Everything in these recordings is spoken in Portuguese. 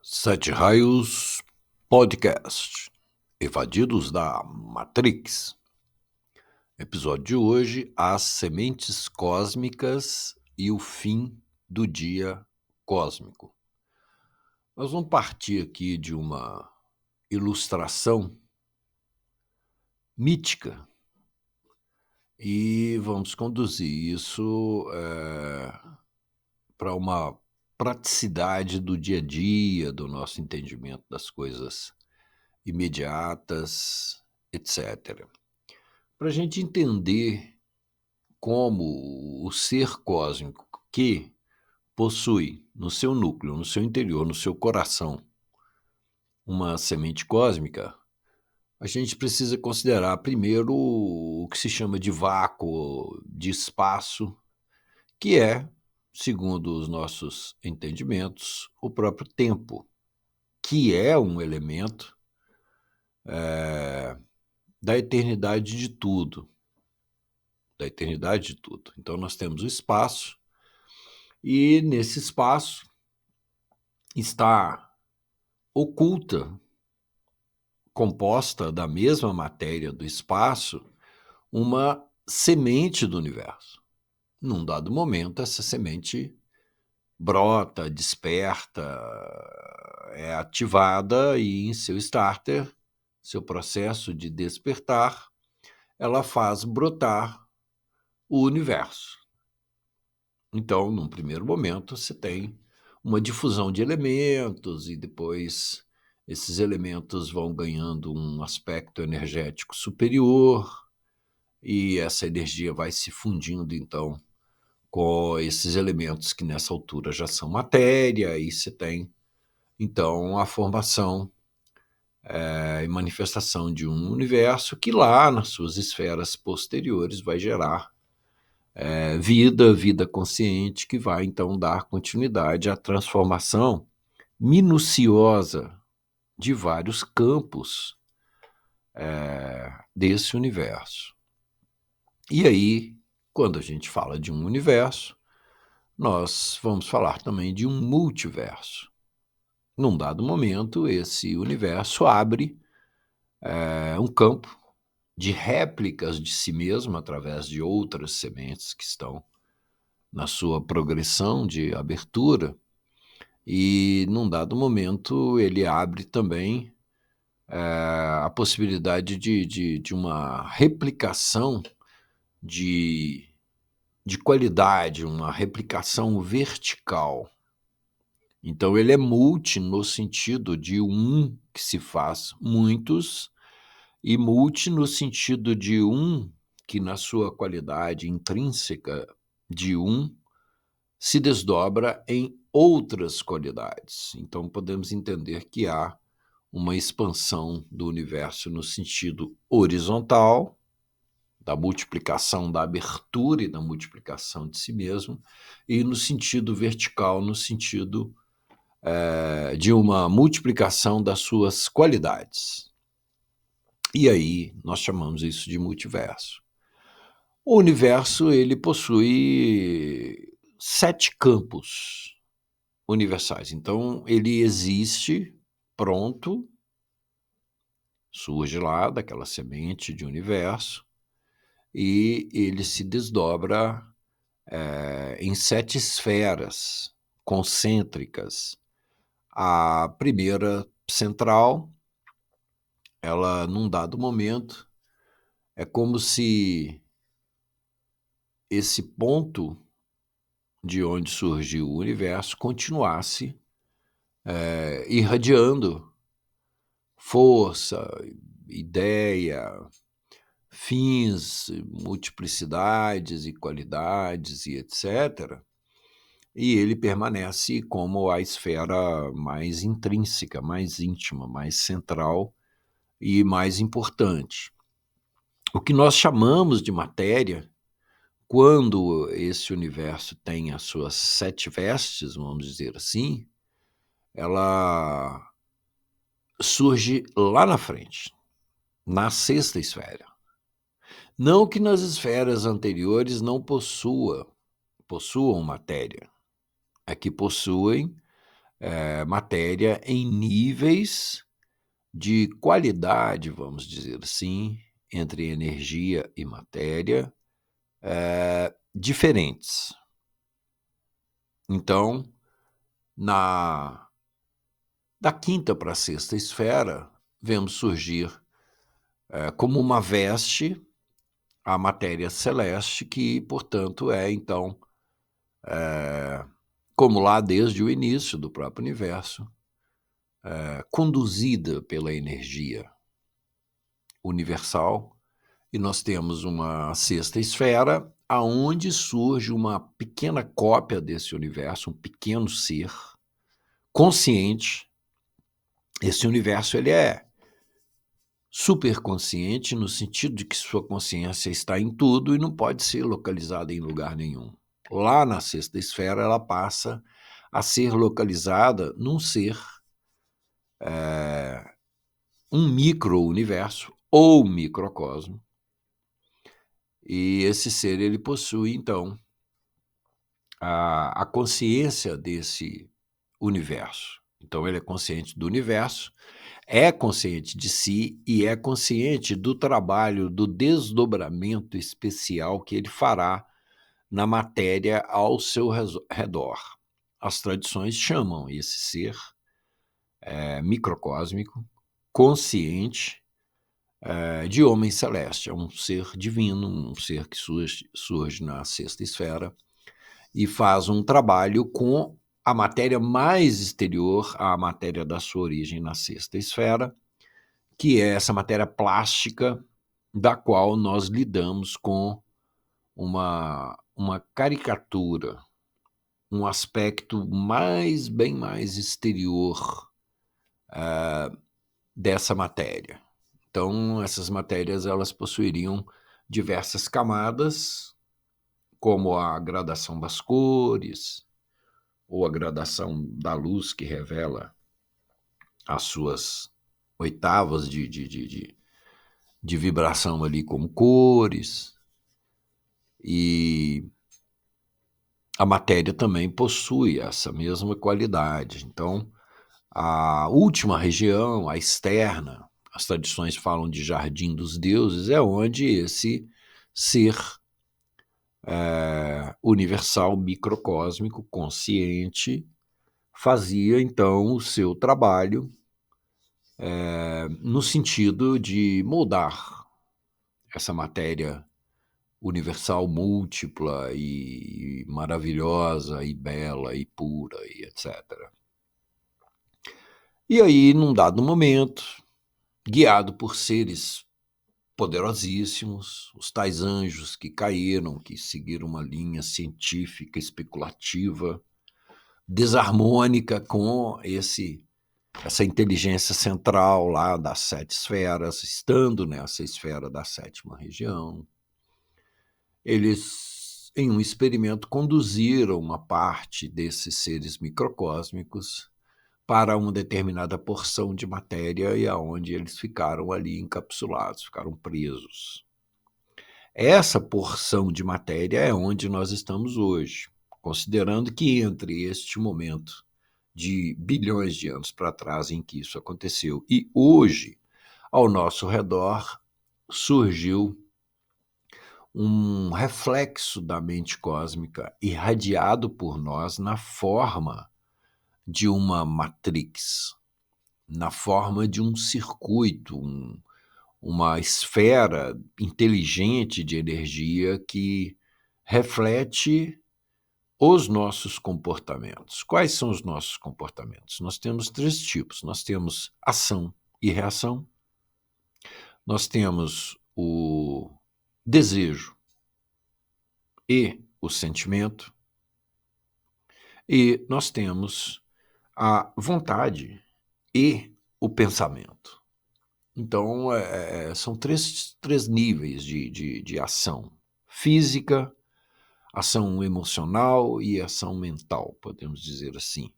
Sete Raios Podcast, Evadidos da Matrix. Episódio de hoje: As Sementes Cósmicas e o Fim do Dia Cósmico. Nós vamos partir aqui de uma ilustração mítica e vamos conduzir isso para uma praticidade do dia a dia, do nosso entendimento das coisas imediatas, etc. Para a gente entender como o ser cósmico que possui no seu núcleo, no seu interior, no seu coração, uma semente cósmica, a gente precisa considerar primeiro o que se chama de vácuo, de espaço, que é, segundo os nossos entendimentos, o próprio tempo, que é um elemento da eternidade de tudo. Da eternidade de tudo. Então nós temos o espaço, e nesse espaço está oculta, composta da mesma matéria do espaço, uma semente do universo. Num dado momento, essa semente brota, desperta, é ativada e em seu starter, seu processo de despertar, ela faz brotar o universo. Então, num primeiro momento, você tem uma difusão de elementos e depois esses elementos vão ganhando um aspecto energético superior e essa energia vai se fundindo, então, com esses elementos que nessa altura já são matéria, e você tem, então, a formação e manifestação de um universo que lá, nas suas esferas posteriores, vai gerar vida consciente, que vai então dar continuidade à transformação minuciosa de vários campos desse universo. E aí, quando a gente fala de um universo, nós vamos falar também de um multiverso. Num dado momento, esse universo abre um campo de réplicas de si mesmo através de outras sementes que estão na sua progressão de abertura, e num dado momento ele abre também a possibilidade de uma replicação de qualidade, uma replicação vertical. Então ele é multi no sentido de um que se faz muitos, e multi no sentido de um que na sua qualidade intrínseca de um se desdobra em outras qualidades. Então podemos entender que há uma expansão do universo no sentido horizontal, da multiplicação, da abertura e da multiplicação de si mesmo, e no sentido vertical, no sentido de uma multiplicação das suas qualidades. E aí nós chamamos isso de multiverso. O universo ele possui 7 campos universais. Então ele existe pronto, surge lá daquela semente de universo, e ele se desdobra em 7 esferas concêntricas. A primeira central, ela num dado momento, é como se esse ponto de onde surgiu o universo continuasse irradiando força, ideia, fins, multiplicidades e qualidades e etc. E ele permanece como a esfera mais intrínseca, mais íntima, mais central e mais importante. O que nós chamamos de matéria, quando esse universo tem as suas 7 vestes, vamos dizer assim, ela surge lá na frente, na 6ª esfera. Não que nas esferas anteriores não possuam matéria, é que possuem matéria em níveis de qualidade, vamos dizer assim, entre energia e matéria, diferentes. Então, da quinta para a sexta esfera, vemos surgir como uma veste a matéria celeste, que, portanto, é, então, como lá desde o início do próprio universo, conduzida pela energia universal, e nós temos uma sexta esfera, aonde surge uma pequena cópia desse universo, um pequeno ser consciente. Esse universo ele é superconsciente no sentido de que sua consciência está em tudo e não pode ser localizada em lugar nenhum. Lá na sexta esfera, ela passa a ser localizada num ser, um micro-universo ou microcosmo, e esse ser ele possui, então, a consciência desse universo. Então, ele é consciente do universo, é consciente de si e é consciente do trabalho, do desdobramento especial que ele fará na matéria ao seu redor. As tradições chamam esse ser microcósmico, consciente, de homem celeste. É um ser divino, um ser que surge na sexta esfera e faz um trabalho com a matéria mais exterior à matéria da sua origem na sexta esfera, que é essa matéria plástica da qual nós lidamos com uma caricatura, um aspecto bem mais exterior dessa matéria. Então, essas matérias elas possuiriam diversas camadas, como a gradação das cores, ou a gradação da luz que revela as suas oitavas de vibração ali como cores, e a matéria também possui essa mesma qualidade. Então, a última região, a externa, as tradições falam de jardim dos deuses, é onde esse ser universal, microcósmico, consciente, fazia então o seu trabalho no sentido de moldar essa matéria universal múltipla e maravilhosa e bela e pura e etc. E aí, num dado momento, guiado por seres poderosíssimos, os tais anjos que caíram, que seguiram uma linha científica, especulativa, desarmônica com essa inteligência central lá das 7 esferas, estando nessa esfera da 7ª região. Eles, em um experimento, conduziram uma parte desses seres microcósmicos para uma determinada porção de matéria e aonde eles ficaram ali encapsulados, ficaram presos. Essa porção de matéria é onde nós estamos hoje, considerando que entre este momento de bilhões de anos para trás em que isso aconteceu e hoje, ao nosso redor, surgiu um reflexo da mente cósmica irradiado por nós na forma de uma matrix, na forma de um circuito, uma esfera inteligente de energia que reflete os nossos comportamentos. Quais são os nossos comportamentos? Nós temos 3 tipos. Nós temos ação e reação, nós temos o desejo e o sentimento, e nós temos a vontade e o pensamento. Então, são três níveis de ação: física, ação emocional e ação mental, podemos dizer assim.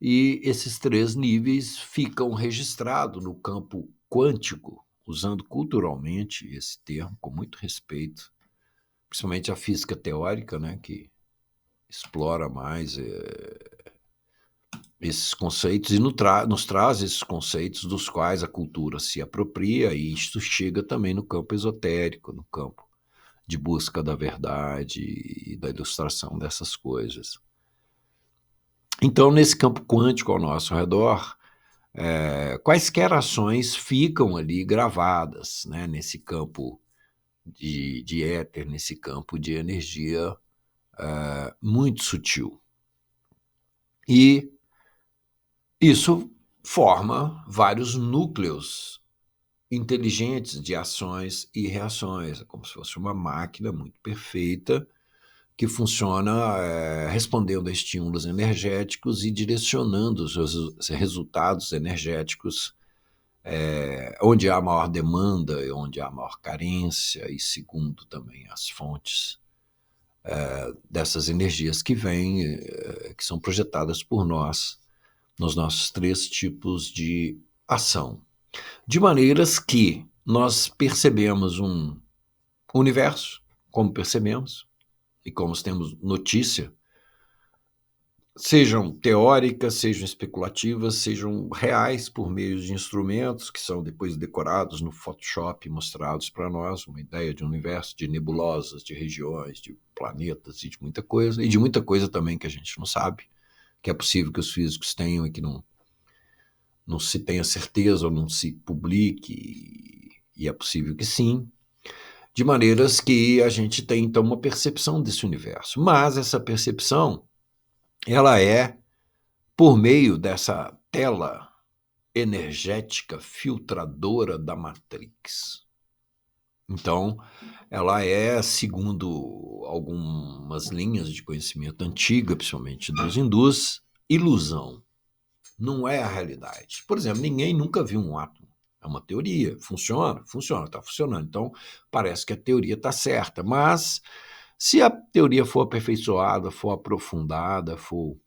E esses 3 níveis ficam registrados no campo quântico, usando culturalmente esse termo com muito respeito, principalmente a física teórica, né, que explora mais esses conceitos e nos traz esses conceitos dos quais a cultura se apropria, e isto chega também no campo esotérico, no campo de busca da verdade e da ilustração dessas coisas. Então, nesse campo quântico ao nosso redor, quaisquer ações ficam ali gravadas, né, nesse campo de éter, nesse campo de energia muito sutil. E isso forma vários núcleos inteligentes de ações e reações, é como se fosse uma máquina muito perfeita que funciona respondendo a estímulos energéticos e direcionando os resultados energéticos onde há maior demanda e onde há maior carência, e segundo também as fontes dessas energias que vêm, que são projetadas por nós nos nossos 3 tipos de ação. De maneiras que nós percebemos um universo, como percebemos, e como temos notícia, sejam teóricas, sejam especulativas, sejam reais por meio de instrumentos que são depois decorados no Photoshop, mostrados para nós, uma ideia de um universo, de nebulosas, de regiões, de planetas e de muita coisa também que a gente não sabe, que é possível que os físicos tenham e que não se tenha certeza ou não se publique, e é possível que sim, de maneiras que a gente tem então uma percepção desse universo. Mas essa percepção, ela é por meio dessa tela energética filtradora da Matrix. Então, ela é, segundo algumas linhas de conhecimento antiga, principalmente dos hindus, ilusão. Não é a realidade. Por exemplo, ninguém nunca viu um átomo. É uma teoria. Funciona? Funciona, está funcionando. Então, parece que a teoria está certa. Mas, se a teoria for aperfeiçoada, for aprofundada, for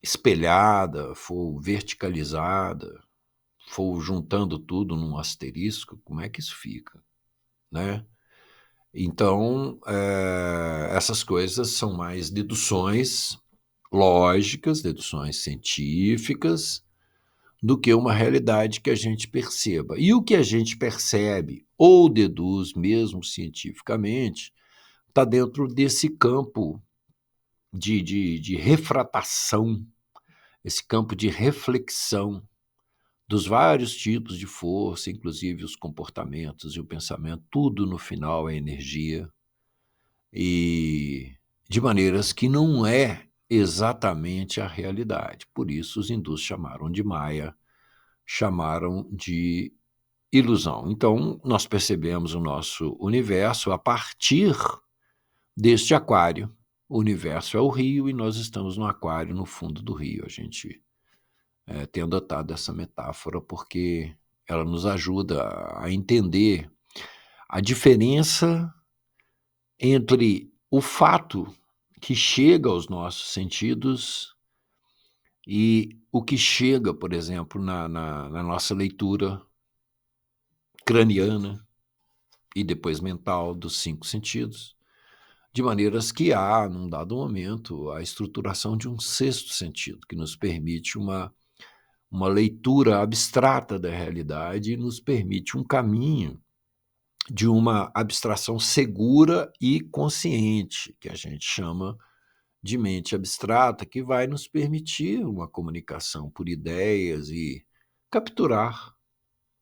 espelhada, for verticalizada, for juntando tudo num asterisco, como é que isso fica, né? Então, essas coisas são mais deduções lógicas, deduções científicas, do que uma realidade que a gente perceba. E o que a gente percebe ou deduz, mesmo cientificamente, está dentro desse campo de refratação, esse campo de reflexão dos vários tipos de força, inclusive os comportamentos e o pensamento, tudo no final é energia, e de maneiras que não é exatamente a realidade. Por isso os hindus chamaram de Maya, chamaram de ilusão. Então, nós percebemos o nosso universo a partir deste aquário. O universo é o rio e nós estamos no aquário no fundo do rio. A gente tem adotado essa metáfora porque ela nos ajuda a entender a diferença entre o fato que chega aos nossos sentidos e o que chega, por exemplo, na nossa leitura craniana e depois mental dos 5 sentidos, de maneiras que há, num dado momento, a estruturação de um 6º sentido, que nos permite uma leitura abstrata da realidade e nos permite um caminho de uma abstração segura e consciente, que a gente chama de mente abstrata, que vai nos permitir uma comunicação por ideias e capturar,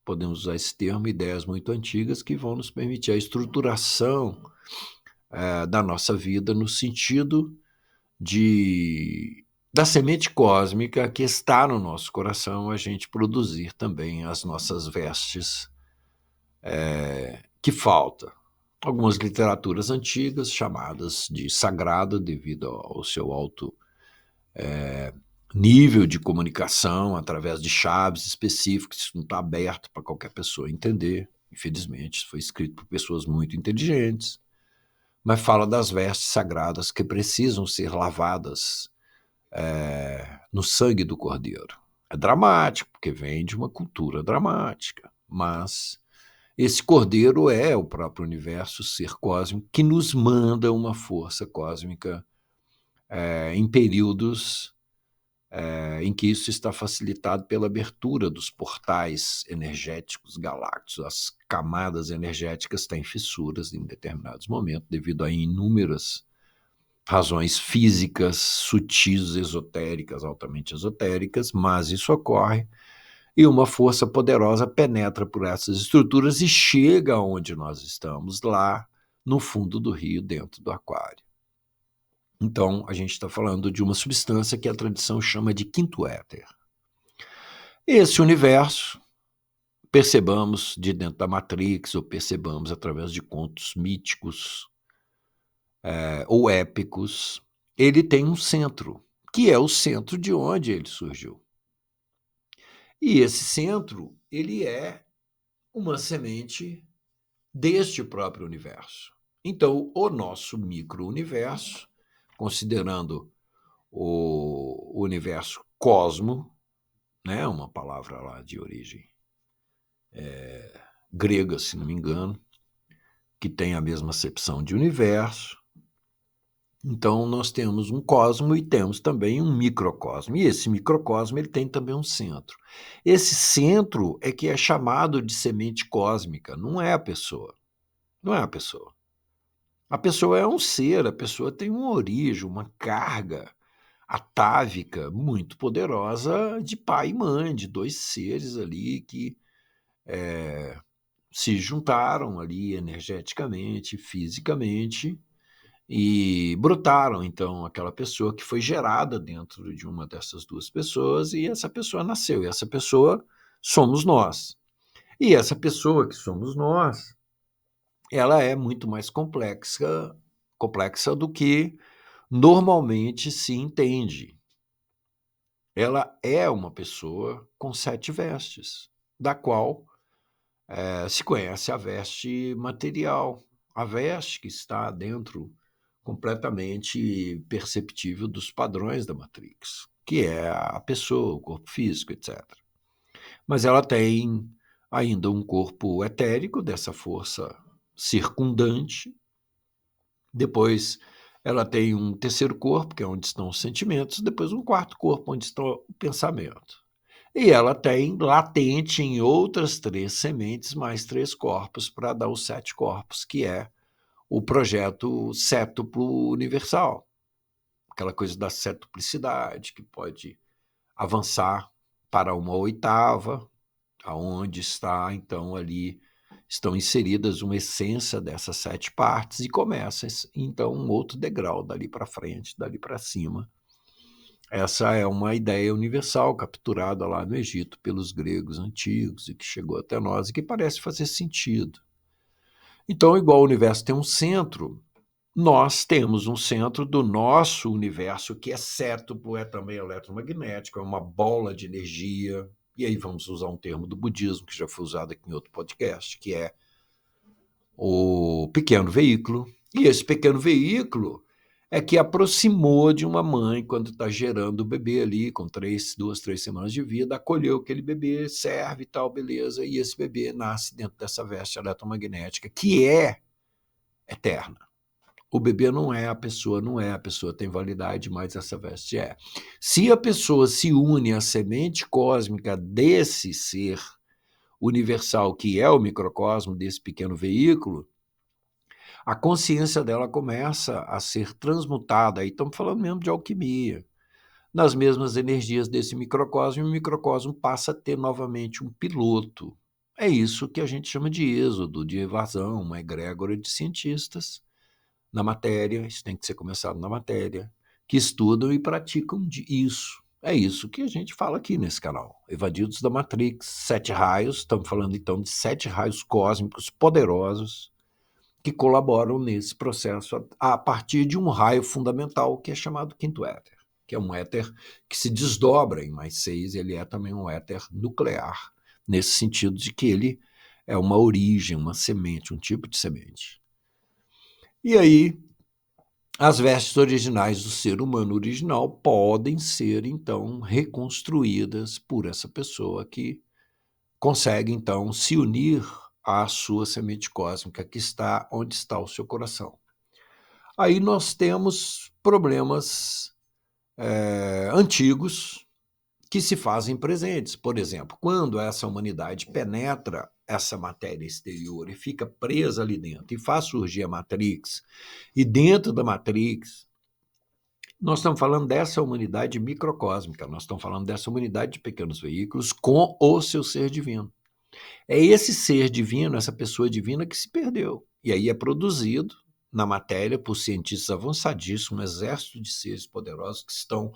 podemos usar esse termo, ideias muito antigas que vão nos permitir a estruturação da nossa vida no sentido da semente cósmica que está no nosso coração, a gente produzir também as nossas vestes que falta. Algumas literaturas antigas, chamadas de sagrado devido ao seu alto nível de comunicação, através de chaves específicas, isso não está aberto para qualquer pessoa entender, infelizmente, isso foi escrito por pessoas muito inteligentes, mas fala das vestes sagradas que precisam ser lavadas no sangue do Cordeiro. É dramático, porque vem de uma cultura dramática, mas esse Cordeiro é o próprio universo, ser cósmico, que nos manda uma força cósmica em períodos em que isso está facilitado pela abertura dos portais energéticos galácticos. As camadas energéticas têm fissuras em determinados momentos, devido a inúmeras razões físicas, sutis, esotéricas, altamente esotéricas, mas isso ocorre e uma força poderosa penetra por essas estruturas e chega onde nós estamos, lá no fundo do rio, dentro do aquário. Então, a gente está falando de uma substância que a tradição chama de quinto éter. Esse universo, percebamos de dentro da Matrix, ou percebamos através de contos míticos ou épicos, ele tem um centro, que é o centro de onde ele surgiu. E esse centro, ele é uma semente deste próprio universo. Então, o nosso micro-universo, considerando o universo cosmo, né, uma palavra lá de origem grega, se não me engano, que tem a mesma acepção de universo. Então, nós temos um cosmo e temos também um microcosmo. E esse microcosmo ele tem também um centro. Esse centro é que é chamado de semente cósmica, não é a pessoa. Não é a pessoa. A pessoa é um ser, a pessoa tem uma origem, uma carga atávica muito poderosa de pai e mãe, de dois seres ali que se juntaram ali energeticamente, fisicamente, e brotaram, então, aquela pessoa que foi gerada dentro de uma dessas duas pessoas, e essa pessoa nasceu, e essa pessoa somos nós. E essa pessoa que somos nós, ela é muito mais complexa do que normalmente se entende. Ela é uma pessoa com 7 vestes, da qual se conhece a veste material, a veste que está dentro completamente perceptível dos padrões da Matrix, que é a pessoa, o corpo físico, etc. Mas ela tem ainda um corpo etérico dessa força circundante. Depois ela tem um terceiro corpo, que é onde estão os sentimentos, depois um quarto corpo, onde está o pensamento. E ela tem latente em outras 3 sementes, mais 3 corpos, para dar os 7 corpos, que é o projeto sétuplo universal. Aquela coisa da setuplicidade, que pode avançar para uma oitava, aonde está, então, ali estão inseridas uma essência dessas 7 partes e começa, então, um outro degrau dali para frente, dali para cima. Essa é uma ideia universal capturada lá no Egito pelos gregos antigos e que chegou até nós e que parece fazer sentido. Então, igual o universo tem um centro, nós temos um centro do nosso universo que é sétuplo, é também eletromagnético, é uma bola de energia. E aí vamos usar um termo do budismo que já foi usado aqui em outro podcast, que é o pequeno veículo. E esse pequeno veículo é que aproximou de uma mãe quando está gerando o bebê ali, com 2, 3 semanas de vida, acolheu aquele bebê, serve e tal, beleza, e esse bebê nasce dentro dessa veste eletromagnética, que é eterna. O bebê não é, a pessoa tem validade, mas essa veste é. Se a pessoa se une à semente cósmica desse ser universal, que é o microcosmo desse pequeno veículo, a consciência dela começa a ser transmutada, aí estamos falando mesmo de alquimia, nas mesmas energias desse microcosmo, e o microcosmo passa a ter novamente um piloto. É isso que a gente chama de êxodo, de evasão, uma egrégora de cientistas na matéria, isso tem que ser começado na matéria, que estudam e praticam isso. É isso que a gente fala aqui nesse canal. Evadidos da Matrix, 7 raios, estamos falando então de 7 raios cósmicos poderosos, que colaboram nesse processo a partir de um raio fundamental que é chamado quinto éter, que é um éter que se desdobra em mais 6, ele é também um éter nuclear, nesse sentido de que ele é uma origem, uma semente, um tipo de semente. E aí, as vestes originais do ser humano original podem ser, então, reconstruídas por essa pessoa que consegue, então, se unir à sua semente cósmica que está onde está o seu coração. Aí nós temos problemas antigos que se fazem presentes. Por exemplo, quando essa humanidade penetra essa matéria exterior e fica presa ali dentro e faz surgir a Matrix, e dentro da Matrix, nós estamos falando dessa humanidade microcósmica, nós estamos falando dessa humanidade de pequenos veículos com o seu ser divino. É esse ser divino, essa pessoa divina que se perdeu. E aí é produzido na matéria por cientistas avançadíssimos, um exército de seres poderosos que estão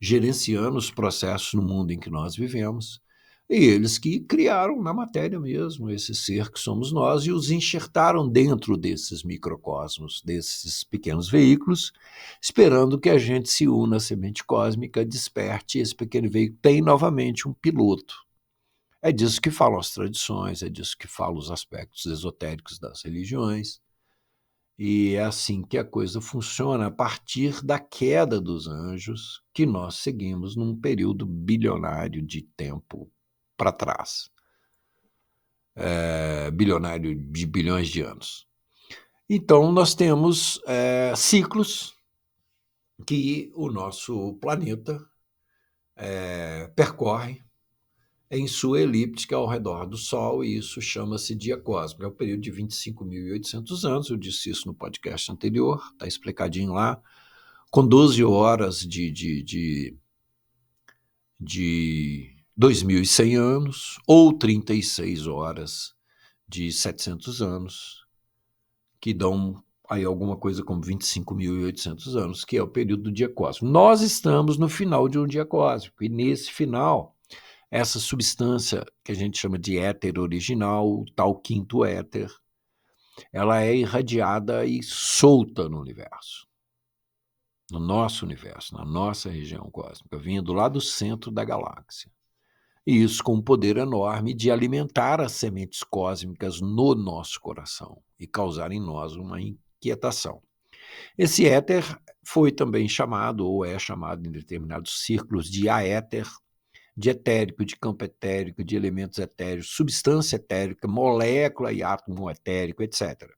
gerenciando os processos no mundo em que nós vivemos. E eles que criaram na matéria mesmo esse ser que somos nós e os enxertaram dentro desses microcosmos, desses pequenos veículos, esperando que a gente se una à semente cósmica, desperte, e esse pequeno veículo tem novamente um piloto. É disso que falam as tradições, é disso que falam os aspectos esotéricos das religiões. E é assim que a coisa funciona a partir da queda dos anjos que nós seguimos num período bilionário de tempo para trás. Bilionário de bilhões de anos. Então, nós temos ciclos que o nosso planeta percorre em sua elíptica ao redor do Sol, e isso chama-se dia cósmico. É o período de 25.800 anos, eu disse isso no podcast anterior, está explicadinho lá, com 12 horas de 2.100 anos, ou 36 horas de 700 anos, que dão aí alguma coisa como 25.800 anos, que é o período do dia cósmico. Nós estamos no final de um dia cósmico, e nesse final, essa substância que a gente chama de éter original, o tal quinto éter, ela é irradiada e solta no universo, no nosso universo, na nossa região cósmica, vindo lá do centro da galáxia. E isso com um poder enorme de alimentar as sementes cósmicas no nosso coração e causar em nós uma inquietação. Esse éter foi também chamado, ou é chamado em determinados círculos, de aéter, de etérico, de campo etérico, de elementos etéricos, substância etérica, molécula e átomo etérico, etc.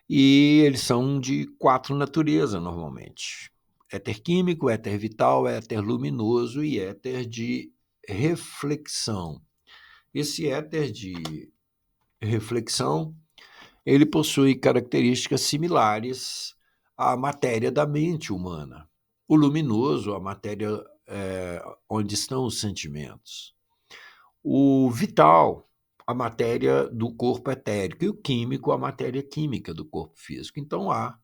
E eles são de 4 naturezas, normalmente. Éter químico, éter vital, éter luminoso e éter de reflexão. Esse éter de reflexão, ele possui características similares à matéria da mente humana. O luminoso, a matéria onde estão os sentimentos. O vital, a matéria do corpo etérico, e o químico, a matéria química do corpo físico. Então há,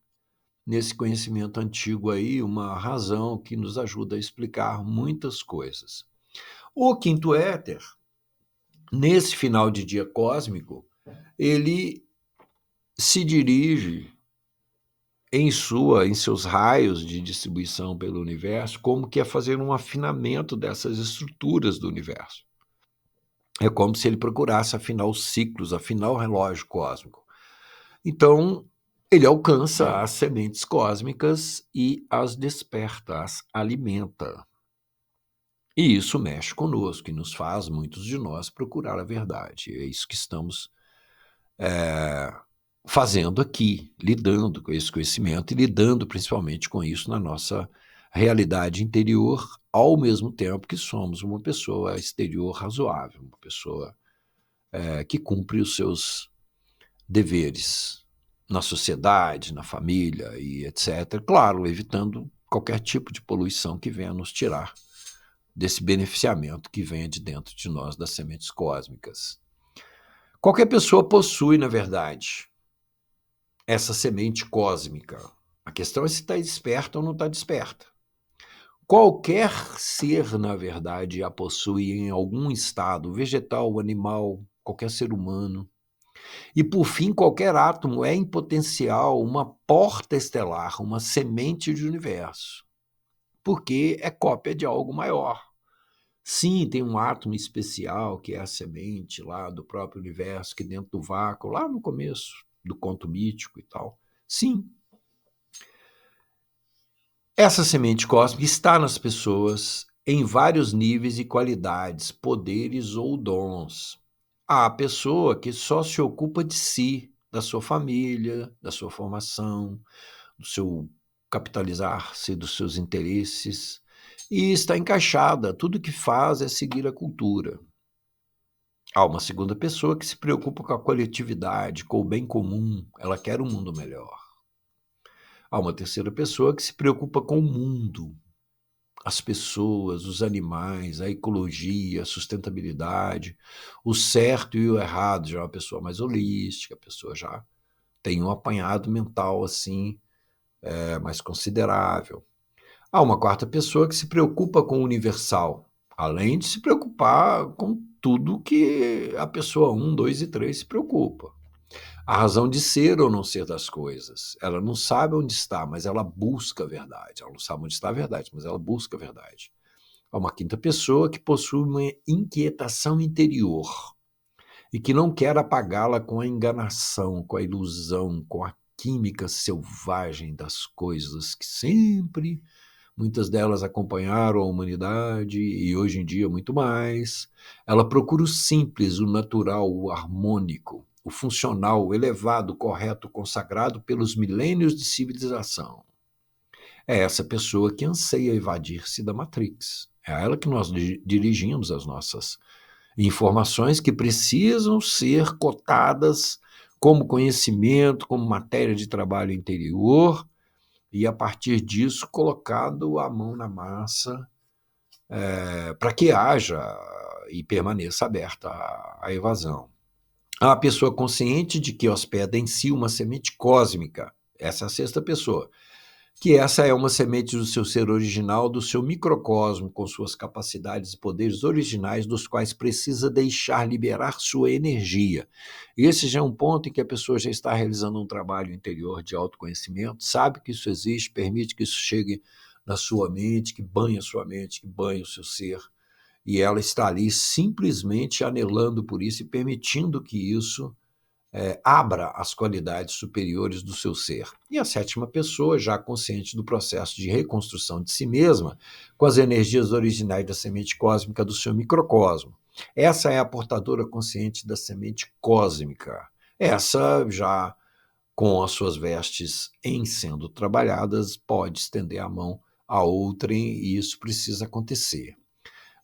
nesse conhecimento antigo aí, uma razão que nos ajuda a explicar muitas coisas. O quinto éter, nesse final de dia cósmico, ele se dirige em seus raios de distribuição pelo universo, como que a fazer um afinamento dessas estruturas do universo. É como se ele procurasse afinar os ciclos, afinar o relógio cósmico. Então, ele alcança as sementes cósmicas e as desperta, as alimenta. E isso mexe conosco e nos faz, muitos de nós, procurar a verdade. É isso que estamos fazendo aqui, lidando com esse conhecimento e lidando principalmente com isso na nossa realidade interior, ao mesmo tempo que somos uma pessoa exterior razoável, uma pessoa que cumpre os seus deveres na sociedade, na família e etc. Claro, evitando qualquer tipo de poluição que venha nos tirar desse beneficiamento que venha de dentro de nós, das sementes cósmicas. Qualquer pessoa possui, na verdade, essa semente cósmica. A questão é se está desperta ou não está desperta. Qualquer ser, na verdade, a possui em algum estado, vegetal, animal, qualquer ser humano. E, por fim, qualquer átomo é, em potencial, uma porta estelar, uma semente de universo, porque é cópia de algo maior. Sim, tem um átomo especial, que é a semente lá do próprio universo, que dentro do vácuo, lá no começo do conto mítico e tal. Sim. Essa semente cósmica está nas pessoas em vários níveis e qualidades, poderes ou dons. Há a pessoa que só se ocupa de si, da sua família, da sua formação, do seu capitalizar-se dos seus interesses e está encaixada. Tudo que faz é seguir a cultura. Há uma segunda pessoa que se preocupa com a coletividade, com o bem comum, ela quer um mundo melhor. Há uma terceira pessoa que se preocupa com o mundo, as pessoas, os animais, a ecologia, a sustentabilidade, o certo e o errado. Já é uma pessoa mais holística, a pessoa já tem um apanhado mental assim, mais considerável. Há uma quarta pessoa que se preocupa com o universal, além de se preocupar com tudo que a pessoa 1, 2 e 3 se preocupa. A razão de ser ou não ser das coisas. Ela não sabe onde está, mas ela busca a verdade. Ela não sabe onde está a verdade, mas ela busca a verdade. Há uma quinta pessoa que possui uma inquietação interior e que não quer apagá-la com a enganação, com a ilusão, com a química selvagem das coisas que sempre, muitas delas acompanharam a humanidade e hoje em dia muito mais. Ela procura o simples, o natural, o harmônico, o funcional, o elevado, o correto, o consagrado pelos milênios de civilização. É essa pessoa que anseia evadir-se da Matrix. É a ela que nós dirigimos as nossas informações que precisam ser cotadas como conhecimento, como matéria de trabalho interior, e a partir disso colocado a mão na massa para que haja e permaneça aberta a evasão. Há a pessoa consciente de que hospeda em si uma semente cósmica, essa é a sexta pessoa, que essa é uma semente do seu ser original, do seu microcosmo, com suas capacidades e poderes originais, dos quais precisa deixar liberar sua energia. Esse já é um ponto em que a pessoa já está realizando um trabalho interior de autoconhecimento, sabe que isso existe, permite que isso chegue na sua mente, que banhe a sua mente, que banhe o seu ser, e ela está ali simplesmente anelando por isso e permitindo que isso abra as qualidades superiores do seu ser. E a sétima pessoa, já consciente do processo de reconstrução de si mesma, com as energias originais da semente cósmica do seu microcosmo. Essa é a portadora consciente da semente cósmica. Essa, já com as suas vestes em sendo trabalhadas, pode estender a mão a outrem, e isso precisa acontecer.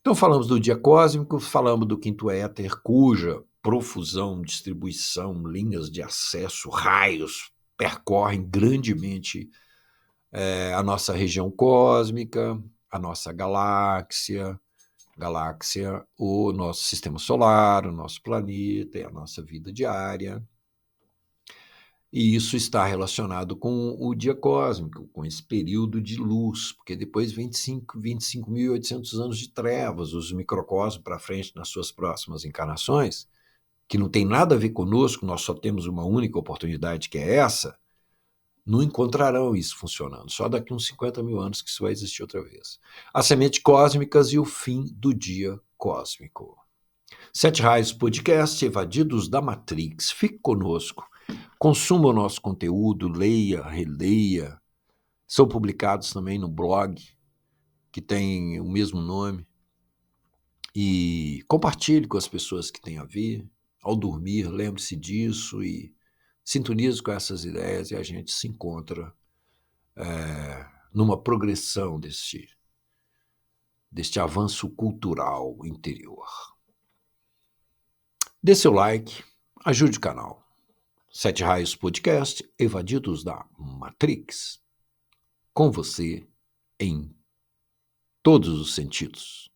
Então falamos do dia cósmico, falamos do quinto éter, cuja profusão, distribuição, linhas de acesso, raios, percorrem grandemente a nossa região cósmica, a nossa galáxia, o nosso sistema solar, o nosso planeta e a nossa vida diária. E isso está relacionado com o dia cósmico, com esse período de luz, porque depois 25.800 anos de trevas, os microcosmos para frente nas suas próximas encarnações, que não tem nada a ver conosco, nós só temos uma única oportunidade, que é essa, não encontrarão isso funcionando. Só daqui uns 50 mil anos que isso vai existir outra vez. As sementes cósmicas e o fim do dia cósmico. Sete Raios Podcast, Evadidos da Matrix. Fique conosco. Consuma o nosso conteúdo, leia, releia. São publicados também no blog, que tem o mesmo nome. E compartilhe com as pessoas que têm a ver. Ao dormir, lembre-se disso e sintonize com essas ideias e a gente se encontra numa progressão deste avanço cultural interior. Dê seu like, ajude o canal. Sete Raios Podcast, Evadidos da Matrix. Com você em todos os sentidos.